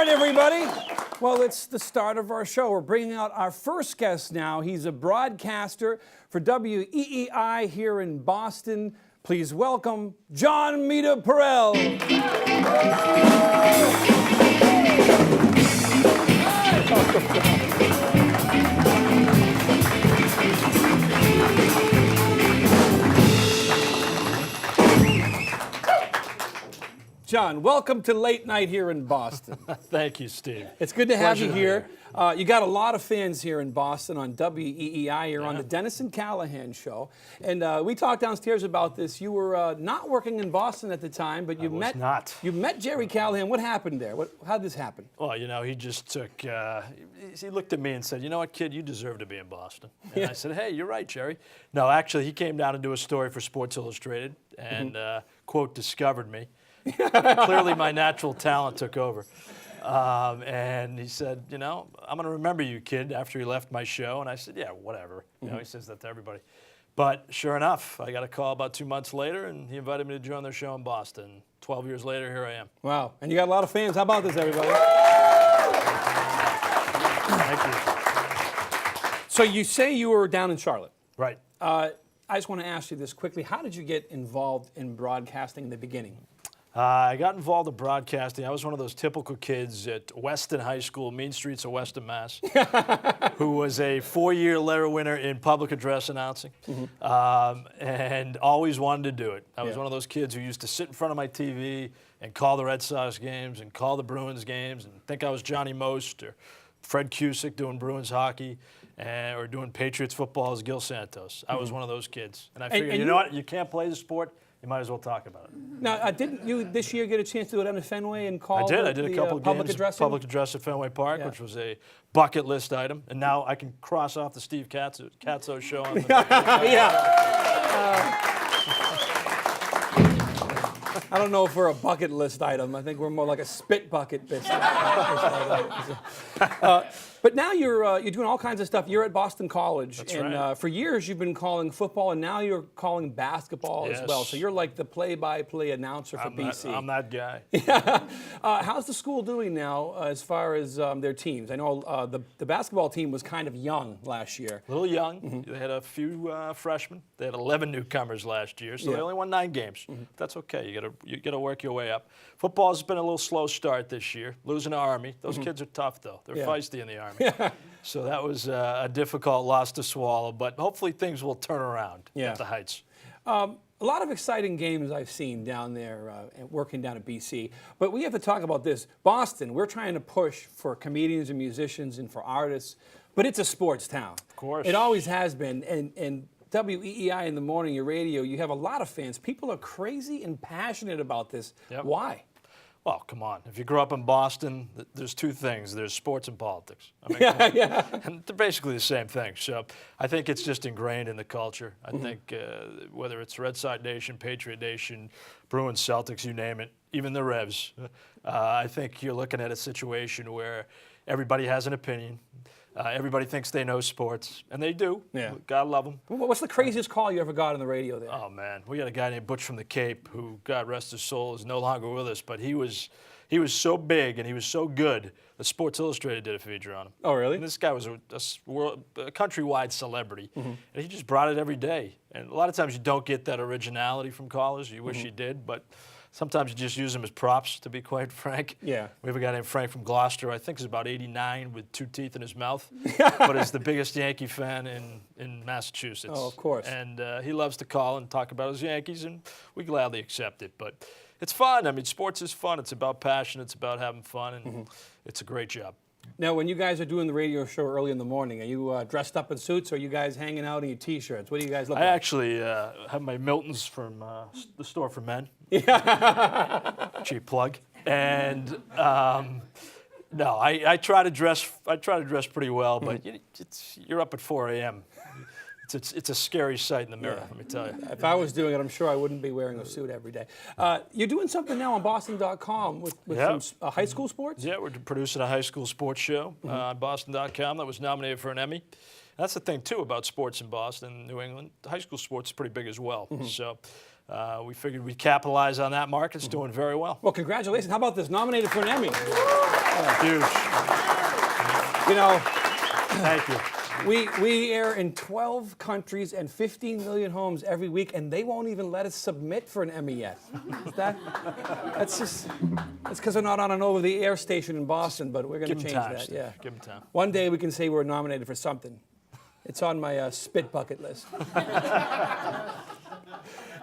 right, everybody. Well, it's the start of our show. We're bringing out our first guest now. He's a broadcaster for WEEI here in Boston. Please welcome Jon Meterparel. Jon, welcome to Late Night here in Boston. Thank you, Steve. It's good to have Pleasure you to be here. You got a lot of fans here in Boston on WEEI. You're on the Dennis and Callahan show. And we talked downstairs about this. You were not working in Boston at the time, but you met Jerry Callahan. What happened there? How did this happen? Well, you know, he just took, he looked at me and said, you know what, kid, you deserve to be in Boston. And I said, hey, you're right, Jerry. No, actually, he came down to do a story for Sports Illustrated and, quote, discovered me. Clearly, my natural talent took over. And he said, you know, I'm going to remember you, kid, after he left my show. And I said, yeah, whatever. You know, he says that to everybody. But sure enough, I got a call about 2 months later, and he invited me to join their show in Boston. 12 years later, here I am. Wow. And you got a lot of fans. How about this, everybody? Thank you. So you say you were down in Charlotte. Right. I just want to ask you this quickly. How did you get involved in broadcasting in the beginning? I got involved in broadcasting. I was one of those typical kids at Weston High School, mean streets of Weston, Mass, who was a 4-year letter winner in public address announcing, and always wanted to do it. I was one of those kids who used to sit in front of my TV and call the Red Sox games and call the Bruins games and think I was Johnny Most or Fred Cusick doing Bruins hockey or doing Patriots football as Gil Santos. I was one of those kids. And I figured, you know what, you can't play the sport, you might as well talk about it. Now, didn't you this year get a chance to do it on Fenway and call? I did a couple of public games, public address at Fenway Park, which was a bucket list item. And now I can cross off the Steve Katsos show on the I don't know if we're a bucket list item. I think we're more like a spit bucket list item. But now you're doing all kinds of stuff. You're at Boston College. That's and right. For years you've been calling football, and now you're calling basketball as well. So you're like the play-by-play announcer for BC. I'm that guy. How's the school doing now as far as their teams? I know the basketball team was kind of young last year. A little young. They had a few freshmen. They had 11 newcomers last year, so they only won 9 games. That's okay. You got to work your way up. Football's been a little slow start this year, losing to Army. Those kids are tough, though. They're feisty in the Army. So that was a difficult loss to swallow, but hopefully things will turn around at the Heights. A lot of exciting games I've seen down there working down at BC. But we have to talk about this. Boston, we're trying to push for comedians and musicians and for artists, but it's a sports town. Of course. It always has been. And WEEI in the morning, your radio, you have a lot of fans. People are crazy and passionate about this. Why? Well, come on. If you grew up in Boston, there's 2 things. There's sports and politics. I mean, and they're basically the same thing. So I think it's just ingrained in the culture. I think whether it's Red Sox Nation, Patriot Nation, Bruins, Celtics, you name it, even the Revs, I think you're looking at a situation where everybody has an opinion. Everybody thinks they know sports, and they do. Yeah. God love them. What's the craziest call you ever got on the radio there? Oh, man. We got a guy named Butch from the Cape who, God rest his soul, is no longer with us, but he was so big and he was so good that Sports Illustrated did a feature on him. Oh, really? And this guy was a countrywide celebrity, and he just brought it every day. And a lot of times you don't get that originality from callers. You wish you did, but sometimes you just use them as props, to be quite frank. Yeah. We have a guy named Frank from Gloucester, I think he's about 89 with 2 teeth in his mouth, but is the biggest Yankee fan in Massachusetts. Oh, of course. And he loves to call and talk about his Yankees, and we gladly accept it. But it's fun. I mean, sports is fun. It's about passion. It's about having fun, and it's a great job. Now, when you guys are doing the radio show early in the morning, are you dressed up in suits, or are you guys hanging out in your T-shirts? What do you guys look like? I actually have my Miltons from the Store for Men. Cheap plug. And no, I try to dress. I try to dress pretty well, but you're up at 4 a.m. It's a scary sight in the mirror, let me tell you. If I was doing it, I'm sure I wouldn't be wearing a suit every day. You're doing something now on Boston.com with some high school sports? Yeah, we're producing a high school sports show on Boston.com that was nominated for an Emmy. That's the thing, too, about sports in Boston, New England. High school sports is pretty big as well. So we figured we'd capitalize on that market. It's doing very well. Well, congratulations. How about this? Nominated for an Emmy. Huge. You know, Thank you. we air in 12 countries and 15 million homes every week, and they won't even let us submit for an Emmy yet. That's because we're not on an over-the-air station in Boston, but we're going to change that. Steve. Yeah. Give them time. One day we can say we're nominated for something. It's on my spit bucket list.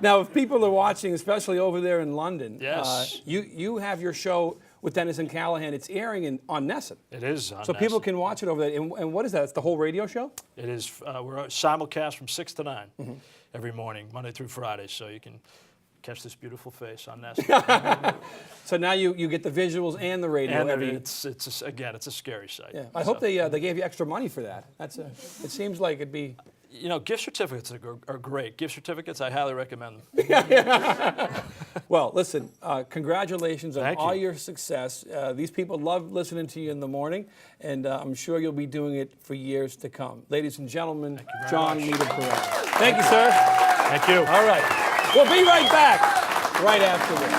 Now, if people are watching, especially over there in London, yes. You have your show with Dennis and Callahan. It's airing on Nessun. It is on So people Nessun. can watch it over there. And what is that? It's the whole radio show? It is. We're simulcast from 6 to 9 every morning, Monday through Friday, so you can catch this beautiful face on Nessun. So now you get the visuals and the radio. And every, it's a scary sight. yeah. I hope they gave you extra money for that. It seems like it'd be. You know, gift certificates are great. Gift certificates, I highly recommend them. Well, listen, congratulations on Thank all you. your success. These people love listening to you in the morning, and I'm sure you'll be doing it for years to come. Ladies and gentlemen, Jon Meterparel. Thank you, sir. Thank you. All right. We'll be right back right after this.